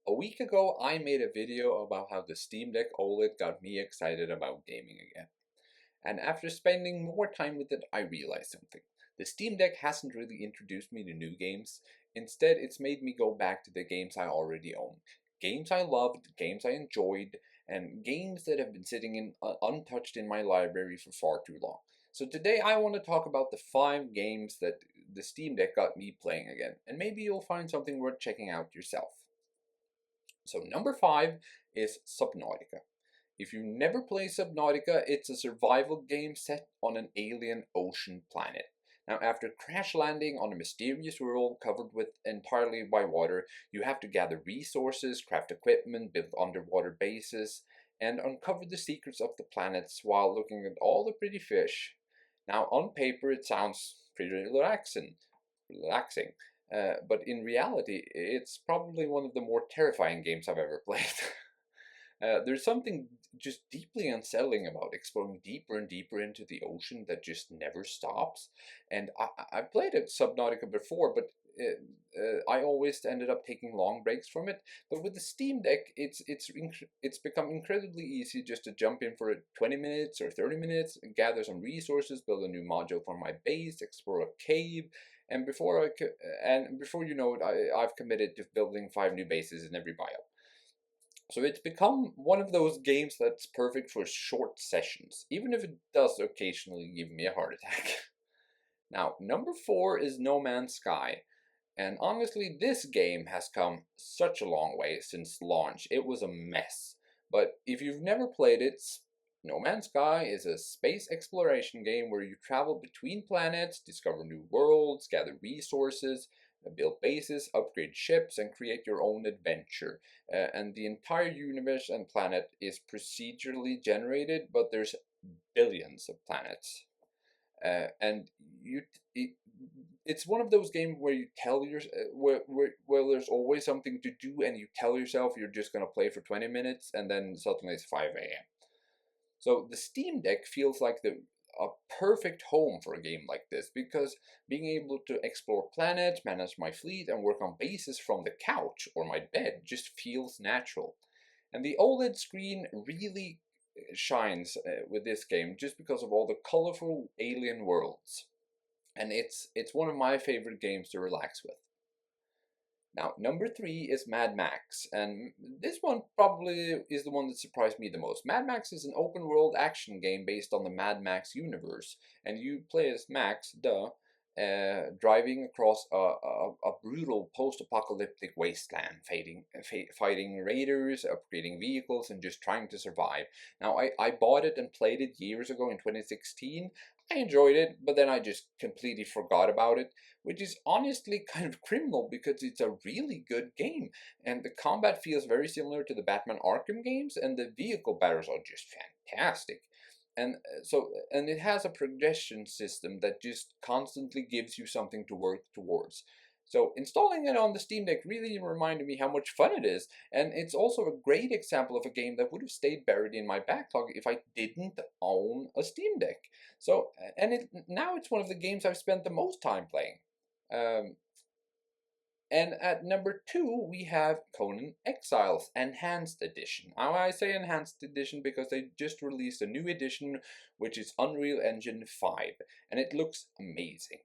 A week ago, I made a video about how the Steam Deck OLED got me excited about gaming again. And after spending more time with it, I realized something. The Steam Deck hasn't really introduced me to new games. Instead, it's made me go back to the games I already own. Games I loved, games I enjoyed, and games that have been sitting untouched in my library for far too long. So today I want to talk about the 5 games that the Steam Deck got me playing again, and maybe you'll find something worth checking out yourself. So number 5 is Subnautica. If you never played Subnautica, it's a survival game set on an alien ocean planet. Now, after crash landing on a mysterious world covered with entirely by water, you have to gather resources, craft equipment, build underwater bases, and uncover the secrets of the planets while looking at all the pretty fish. Now, on paper, it sounds pretty relaxing, but in reality, it's probably one of the more terrifying games I've ever played. There's something just deeply unsettling about exploring deeper and deeper into the ocean that just never stops. And I played at Subnautica before, but I always ended up taking long breaks from it. But with the Steam Deck, it's become incredibly easy just to jump in for 20 minutes or 30 minutes, gather some resources, build a new module for my base, explore a cave, and before you know it, I've committed to building 5 new bases in every biome. So it's become one of those games that's perfect for short sessions, even if it does occasionally give me a heart attack. Now, number 4 is No Man's Sky. And honestly, this game has come such a long way since launch. It was a mess. But if you've never played it, No Man's Sky is a space exploration game where you travel between planets, discover new worlds, gather resources, build bases, upgrade ships, and create your own adventure. And the entire universe and planet is procedurally generated, but there's billions of planets. And it's one of those games where you tell where there's always something to do, and you tell yourself you're just gonna play for 20 minutes, and then suddenly it's 5 a.m. So the Steam Deck feels like a perfect home for a game like this, because being able to explore planets, manage my fleet, and work on bases from the couch or my bed just feels natural. And the OLED screen really shines with this game just because of all the colorful alien worlds. And it's one of my favorite games to relax with. Now, number 3 is Mad Max, and this one probably is the one that surprised me the most. Mad Max is an open world action game based on the Mad Max universe, and you play as Max, driving across a brutal post-apocalyptic wasteland, fighting raiders, upgrading vehicles, and just trying to survive. Now, I bought it and played it years ago in 2016. I enjoyed it, but then I just completely forgot about it, which is honestly kind of criminal because it's a really good game, and the combat feels very similar to the Batman Arkham games, and the vehicle battles are just fantastic. And it has a progression system that just constantly gives you something to work towards. So installing it on the Steam Deck really reminded me how much fun it is, and it's also a great example of a game that would have stayed buried in my backlog if I didn't own a Steam Deck. So, now it's one of the games I've spent the most time playing. Um, and at number 2, we have Conan Exiles Enhanced Edition. Now, I say Enhanced Edition because they just released a new edition, which is Unreal Engine 5, and it looks amazing.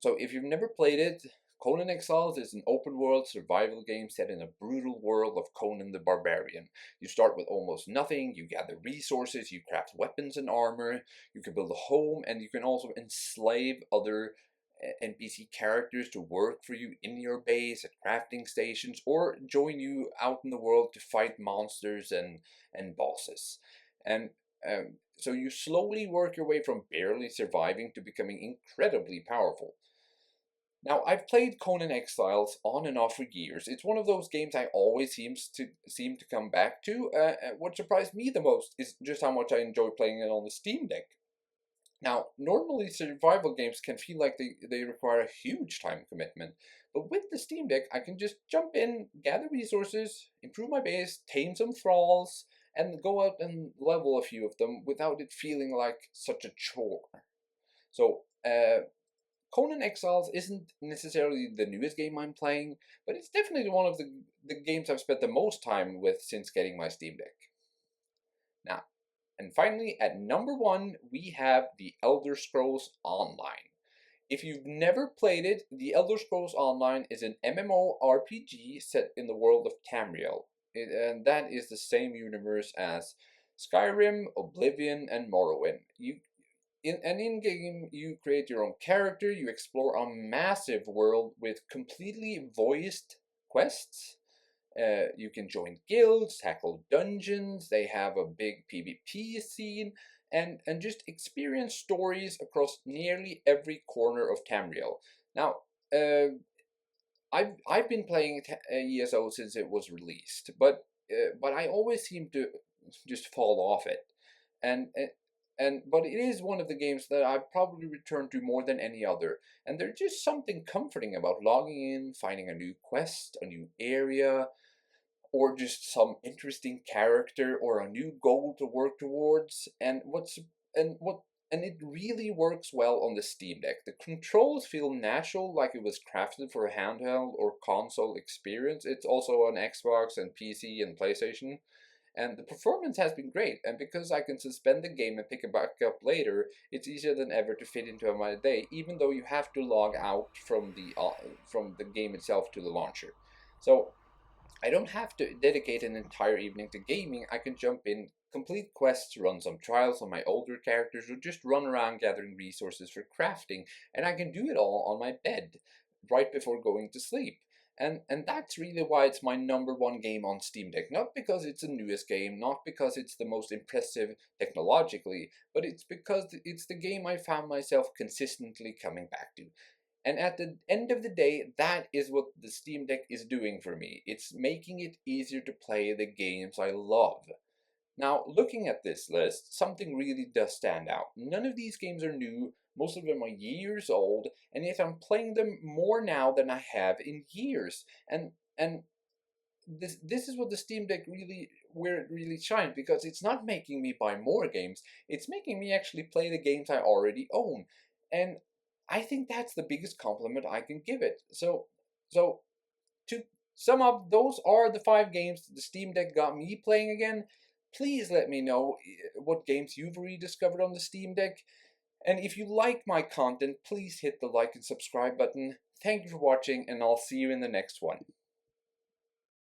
So if you've never played it, Conan Exiles is an open-world survival game set in a brutal world of Conan the Barbarian. You start with almost nothing, you gather resources, you craft weapons and armor, you can build a home, and you can also enslave other NPC characters to work for you in your base at crafting stations, or join you out in the world to fight monsters and bosses. And so you slowly work your way from barely surviving to becoming incredibly powerful. Now, I've played Conan Exiles on and off for years. It's one of those games I always seem to come back to. What surprised me the most is just how much I enjoy playing it on the Steam Deck. Now, normally survival games can feel like they require a huge time commitment, but with the Steam Deck, I can just jump in, gather resources, improve my base, tame some thralls, and go out and level a few of them without it feeling like such a chore. So, Conan Exiles isn't necessarily the newest game I'm playing, but it's definitely one of the games I've spent the most time with since getting my Steam Deck. Now, and finally, at number one, we have The Elder Scrolls Online. If you've never played it, The Elder Scrolls Online is an MMORPG set in the world of Tamriel, and that is the same universe as Skyrim, Oblivion, and Morrowind. In-game, you create your own character, you explore a massive world with completely voiced quests. You can join guilds, tackle dungeons, they have a big PvP scene, and just experience stories across nearly every corner of Tamriel. Now, uh, I've been playing ESO since it was released, but I always seem to just fall off it, and but it is one of the games that I probably return to more than any other. And there's just something comforting about logging in, finding a new quest, a new area, or just some interesting character or a new goal to work towards. And it really works well on the Steam Deck. The controls feel natural, like it was crafted for a handheld or console experience. It's also on Xbox and PC and PlayStation. And the performance has been great, and because I can suspend the game and pick it back up later, it's easier than ever to fit into my day, even though you have to log out from the game itself to the launcher. So I don't have to dedicate an entire evening to gaming. I can jump in, complete quests, run some trials on my older characters, or just run around gathering resources for crafting, and I can do it all on my bed right before going to sleep. And that's really why it's my number one game on Steam Deck. Not because it's the newest game, not because it's the most impressive technologically, but it's because it's the game I found myself consistently coming back to. And at the end of the day, that is what the Steam Deck is doing for me. It's making it easier to play the games I love. Now, looking at this list, something really does stand out. None of these games are new, most of them are years old, and yet I'm playing them more now than I have in years. And this is what the Steam Deck really where it really shines, because it's not making me buy more games, it's making me actually play the games I already own. And I think that's the biggest compliment I can give it. So to sum up, those are the 5 games the Steam Deck got me playing again. Please let me know what games you've rediscovered on the Steam Deck. And if you like my content, please hit the like and subscribe button. Thank you for watching, and I'll see you in the next one.